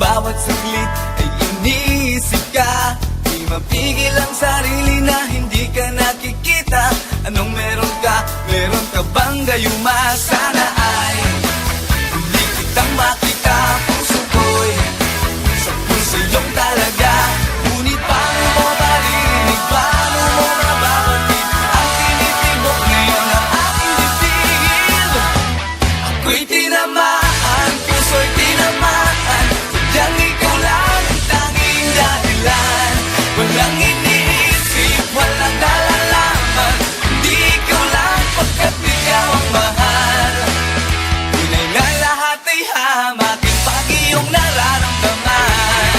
bawat saglit ay iniisip ka. Di mapigil ang sarili na hindi ka nakikita. Anong meron ka? Meron ka bang gayuma? Sana ay hindi kitang makita. Puso ko'y sa puso yung talaga. Ngunit paano mo marinig? Paano mo mababatid ang tinitibok ngayon ng aking dibdib? Ako'y tinamaan, puso'y tinamaan. Sadyang ikaw lang ang tanging dahilan. Walang iniisip, walang nalalaman. Hindi ikaw lang pagkat ikaw ang mahal. Tunay na lahat ay hamakin pag iyong nararamdaman.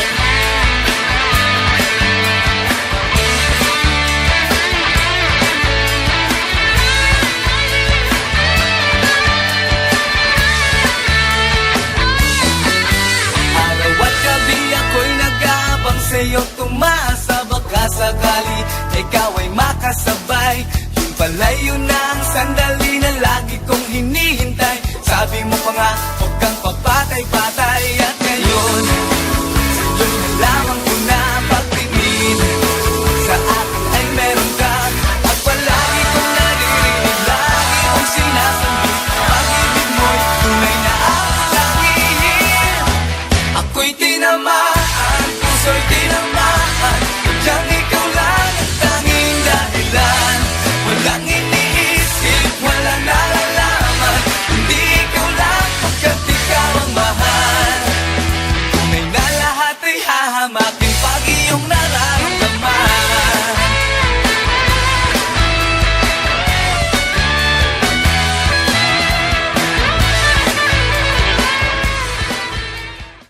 Araw at gabi ako'y nag-aabang sa'yo, tumasa baka sakali ikaw ay makasabay. Yung pala'y yun ang